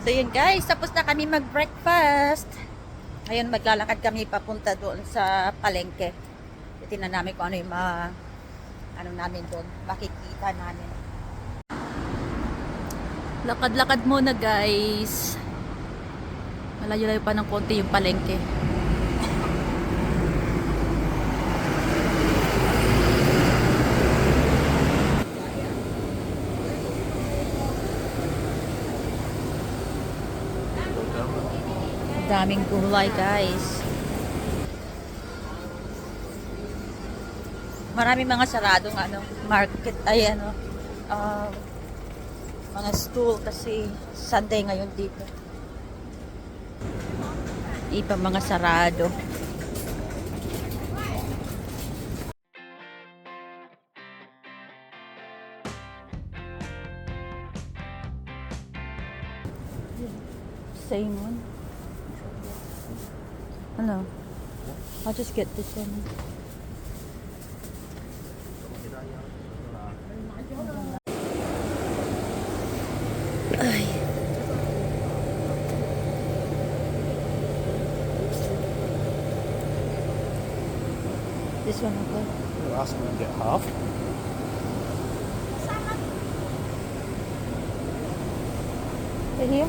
So yun guys, tapos na kami mag-breakfast. Ngayon maglalakad kami papunta doon sa palengke. Tingnan namin kung ano yung ano namin doon, makikita namin. Lakad-lakad muna guys. Malayo-layo pa ng konti yung palengke. Daming gulay guys. Maraming mga saradong market ay mga stool kasi Sunday ngayon dito. Iba mga sarado. Same one. Hello. I'll just get this one. Ay. This one okay? You're asking me to get half? Right here?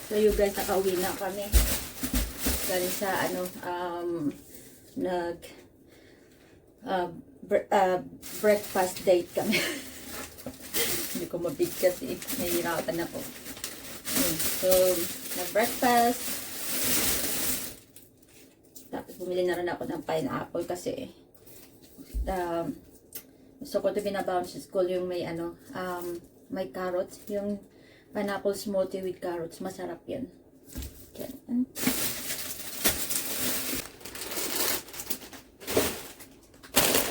So you guys, nakauwi na kami. Galing sa breakfast date kami. Hindi ko mabig kasi nahihirapan ako. So, nag-breakfast. Tapos bumili na rin ako ng pineapple kasi gusto ko ito binabaon sa school yung may may carrots, yung pineapple smoothie with carrots. Masarap yan. Yan.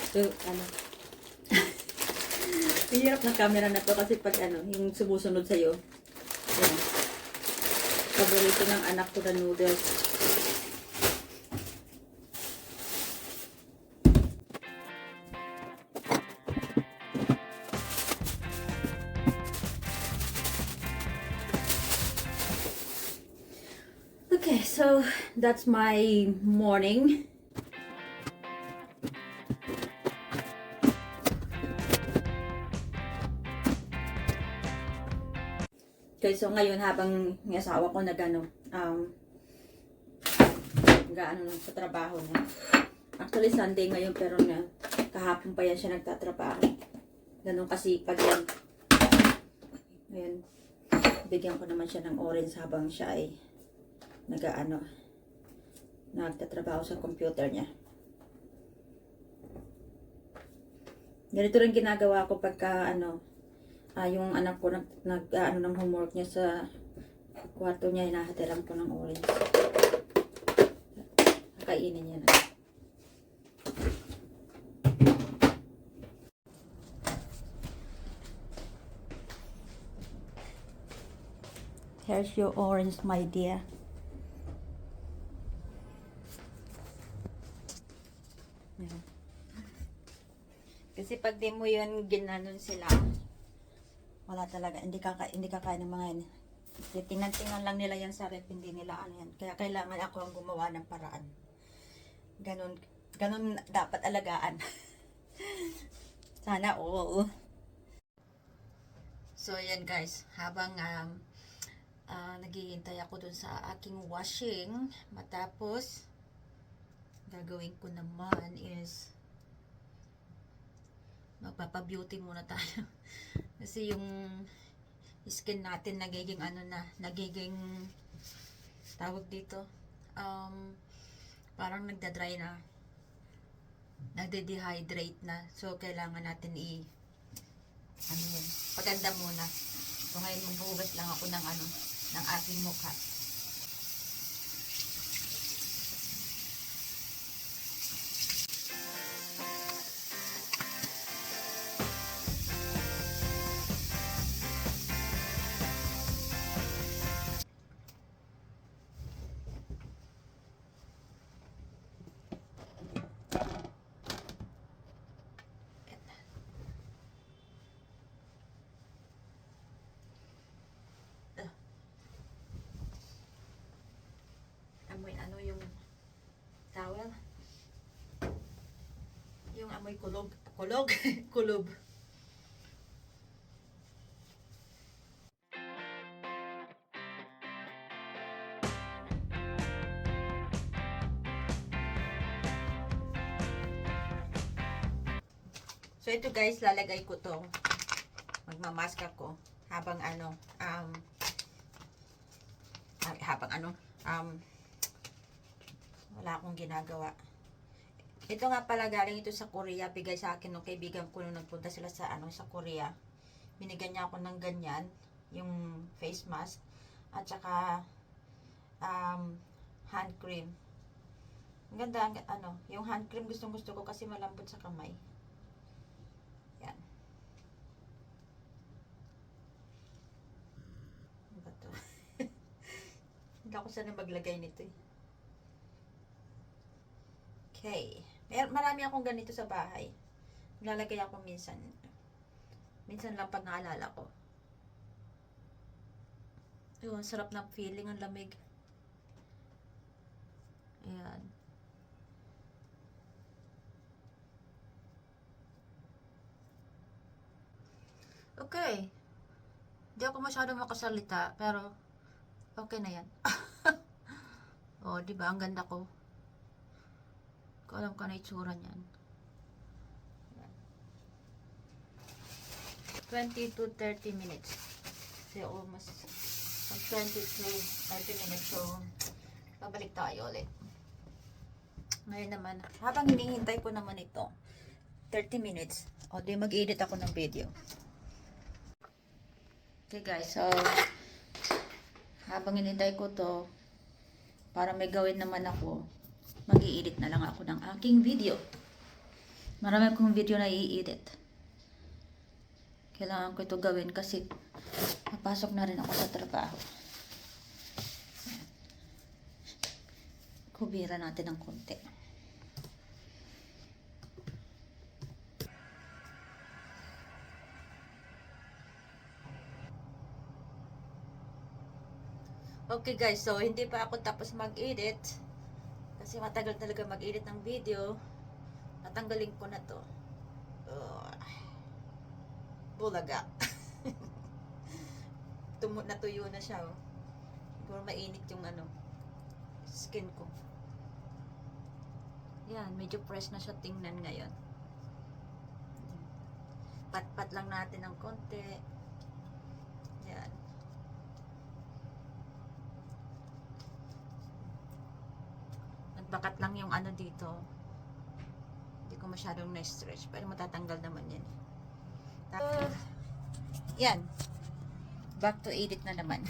So, hirap ng camera na to kasi pag yung sumusunod sa'yo. Yan. Paborito ng anak ko na noodles. Okay, so that's my morning. Okay, so ngayon habang yung asawa ko nag-gaano sa trabaho niya. Actually Sunday ngayon pero kahapon pa yan siya nagtatrabaho. Ganun kasi pag yan. Ngayon, bigyan ko naman siya ng orange habang siya ay nagtatrabaho sa computer niya. Ganito rin ginagawa ko pagka yung anak ko ng homework niya sa kwarto niya, hinahatiran ko ng orange. Kainin niya na. Here's your orange, my dear. Kasi pag di mo yun ginanon sila, wala talaga, hindi kakain ng mga yan. Tingnan lang nila yan sa rep, hindi nila yan. Kaya kailangan ako ang gumawa ng paraan. Ganun dapat alagaan. Sana all. So yan guys, habang naghihintay ako dun sa aking washing, matapos gagawin ko naman is magpapa-beauty muna tayo. Kasi yung skin natin nagiging nagiging tawag dito, parang nagda-dry na, nagde-dehydrate na. So kailangan natin paganda muna. So ngayon maghuhugas lang ako ng aking mukha. amoy kulog. Kulog? Kulob. So ito guys, lalagay ko to. Magmamask ako habang wala akong ginagawa. Ito nga pala galing ito sa Korea, bigay sa akin ng kaibigan ko nung nagpunta sila sa sa Korea. Binigyan niya ako ng ganyan, yung face mask at saka hand cream. Ang ganda, yung hand cream gustong-gusto ko kasi malambot sa kamay. Yan. Ano ba to? Hindi ako sana maglagay nito eh. Okay. Marami akong ganito sa bahay. Nilalagay ako minsan. Minsan lang pag naalala ko. Ayun, sarap ng feeling, ang lamig. Ayan. Okay. Hindi ako masyadong makasalita, pero okay na yan. Oh, di ba? Ang ganda ko. Ko alam ko na itsura niyan. 20 to 30 minutes. So, almost 20 to 30 minutes. So, pabalik tayo ulit. Ngayon naman, habang hinihintay ko naman ito, 30 minutes, o di mag-edit ako ng video. Okay guys, so, habang hinihintay ko to, para may gawin naman ako, mag-i-edit na lang ako ng aking video. Marami akong video na i-edit. Kailangan ko ito gawin kasi papasok na rin ako sa trabaho. Kubira natin ng konti. Okay guys, so hindi pa ako tapos mag-edit kasi matagal talaga mag-edit ng video. Natanggalin ko na to. Bulaga. Natuyo na siya, oh. Siguro mainit yung skin ko. Yan, medyo fresh na siya tingnan ngayon. Pat-pat lang natin ng konti. Yan. Nagbakat lang yung dito. Hindi ko masyadong na-stretch, pero matatanggal naman yan. Yan. Back to edit na naman.